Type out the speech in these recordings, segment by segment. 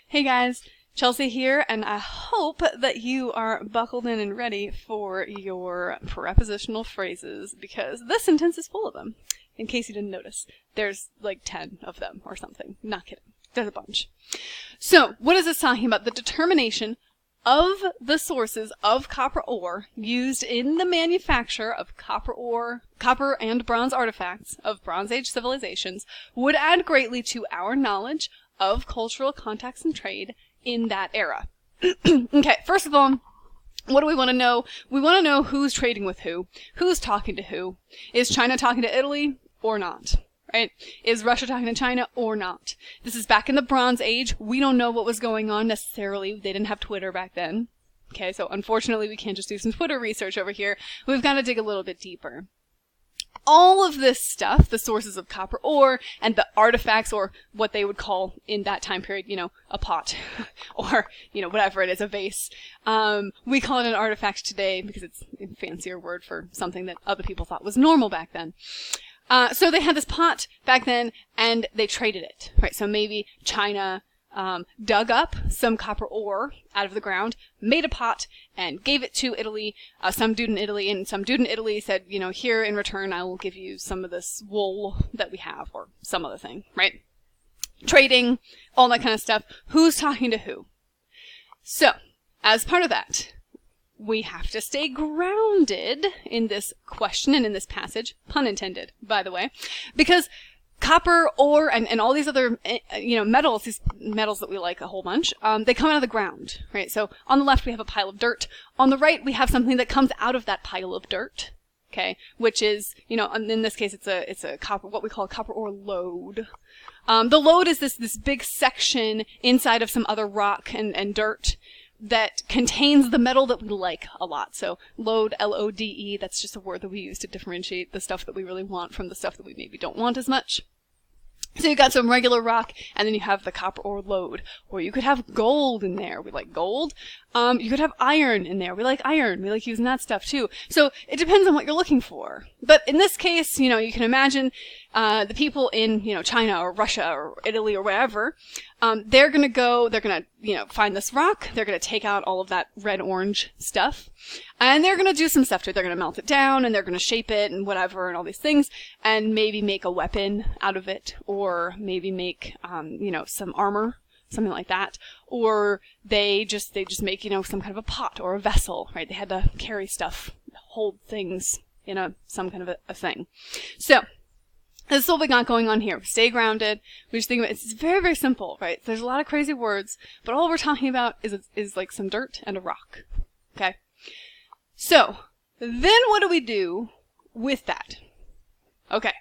Hey guys, Chelsea here, and I hope that you are buckled in and ready for your prepositional phrases, because this sentence is full of them, in case you didn't notice. There's like 10 of them or something. Not kidding. There's a bunch. So, what is this talking about? The determination of the sources of copper ore used in the manufacture of copper and bronze artifacts of Bronze Age civilizations would add greatly to our knowledge of cultural contacts and trade in that era. Okay, first of all, what do we want to know? We want to know who's trading with who's talking to who. Is China talking to Italy or not? Right? Is Russia talking to China or not? This is back in the Bronze Age. We don't know what was going on necessarily. They didn't have Twitter back then. Okay, so unfortunately we can't just do some Twitter research over here. We've got to dig a little bit deeper. All of this stuff, the sources of copper ore and the artifacts, or what they would call in that time period, a pot or, whatever it is, a vase. We call it an artifact today because it's a fancier word for something that other people thought was normal back then. So they had this pot back then and they traded it, right? So maybe China dug up some copper ore out of the ground, made a pot, and gave it to Italy, some dude in Italy, and some dude in Italy said, here in return I will give you some of this wool that we have, or some other thing, right? Trading, all that kind of stuff. Who's talking to who? So, as part of that, we have to stay grounded in this question and in this passage, pun intended, by the way, because copper, ore, and all these other, metals, these metals that we like a whole bunch, they come out of the ground, right? So on the left we have a pile of dirt. On the right we have something that comes out of that pile of dirt, okay? Which is, in this case it's a copper, what we call a copper ore lode. The lode is this big section inside of some other rock and dirt that contains the metal that we like a lot. So lode, L-O-D-E, that's just a word that we use to differentiate the stuff that we really want from the stuff that we maybe don't want as much. So you got some regular rock, and then you have the copper ore lode. Or you could have gold in there. We like gold. You could have iron in there. We like iron. We like using that stuff too. So it depends on what you're looking for. But in this case, you can imagine the people in, China or Russia or Italy or wherever, they're gonna find this rock. They're gonna take out all of that red-orange stuff. And they're gonna do some stuff to it. They're gonna melt it down, and they're gonna shape it and whatever and all these things, and maybe make a weapon out of it, or maybe make, some armor, something like that. Or they just make, some kind of a pot or a vessel, right? They had to carry stuff, hold things in some kind of a thing. So, this is what we got going on here. Stay grounded. We just think about it. It's very, very simple, right? There's a lot of crazy words, but all we're talking about is like some dirt and a rock. Okay? So, then what do we do with that? Okay.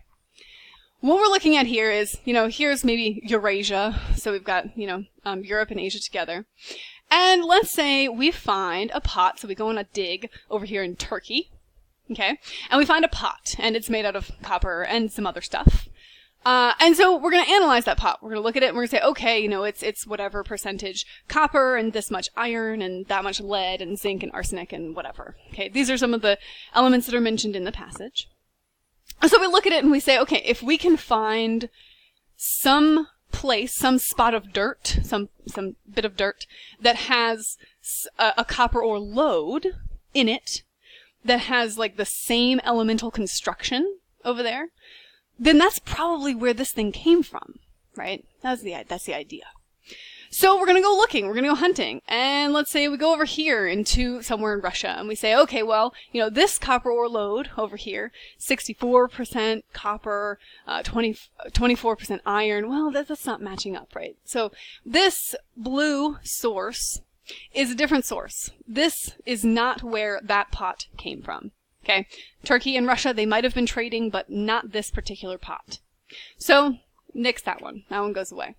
What we're looking at here is, here's maybe Eurasia. So we've got, Europe and Asia together. And let's say we find a pot. So we go on a dig over here in Turkey. Okay? And we find a pot, and it's made out of copper and some other stuff. And so we're going to analyze that pot. We're going to look at it and we're going to say, okay, it's whatever percentage copper and this much iron and that much lead and zinc and arsenic and whatever. Okay? These are some of the elements that are mentioned in the passage. And so we look at it and we say, okay, if we can find some place, some spot of dirt, some bit of dirt that has a copper ore lode in it, that has like the same elemental construction over there, then that's probably where this thing came from, right? That's the idea. So we're going to go looking, we're going to go hunting, and let's say we go over here into somewhere in Russia, and we say, okay, well, this copper ore lode over here, 64% copper, 24% iron, well, that's not matching up, right? So this blue source is a different source. This is not where that pot came from. Okay? Turkey and Russia, they might have been trading, but not this particular pot. So, nix that one. That one goes away.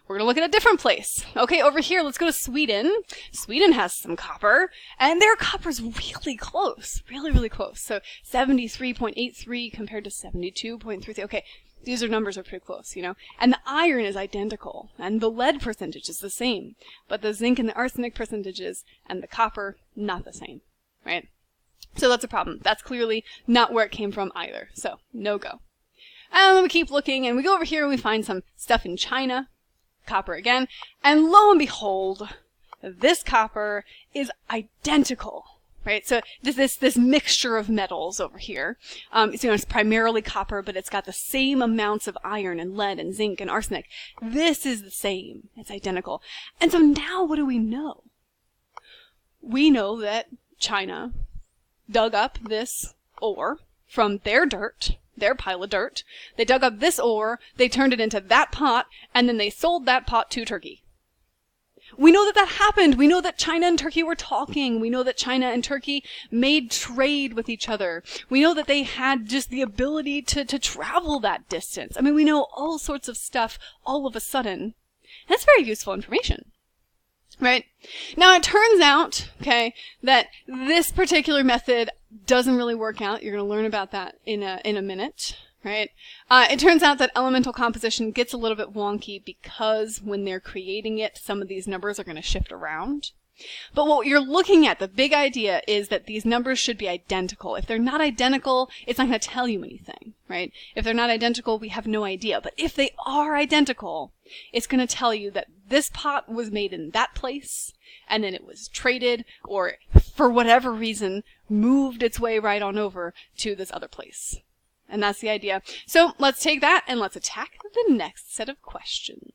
We're going to look at a different place. Okay, over here, let's go to Sweden. Sweden has some copper, and their copper's really close. Really, really close. So, 73.83 compared to 72.33. Okay, these numbers are pretty close, And the iron is identical, and the lead percentage is the same, but the zinc and the arsenic percentages and the copper, not the same, right? So that's a problem. That's clearly not where it came from either, so no go. And then we keep looking, and we go over here and we find some stuff in China. copper again, and lo and behold, this copper is identical. Right, so this mixture of metals over here, it's primarily copper, but it's got the same amounts of iron and lead and zinc and arsenic. This is the same. It's identical. And so now what do we know? We know that China dug up this ore from their dirt, their pile of dirt. They dug up this ore, they turned it into that pot, and then they sold that pot to Turkey. We know that happened. We know that China and Turkey were talking. We know that China and Turkey made trade with each other. We know that they had just the ability to travel that distance. I mean, we know all sorts of stuff all of a sudden. That's very useful information. Right? Now, it turns out, okay, that this particular method doesn't really work out. You're going to learn about that in a minute. Right? It turns out that elemental composition gets a little bit wonky because when they're creating it, some of these numbers are going to shift around. But what you're looking at, the big idea, is that these numbers should be identical. If they're not identical, it's not going to tell you anything, right? If they're not identical, we have no idea. But if they are identical, it's going to tell you that this pot was made in that place, and then it was traded, or for whatever reason, moved its way right on over to this other place. And that's the idea. So let's take that and let's attack the next set of questions.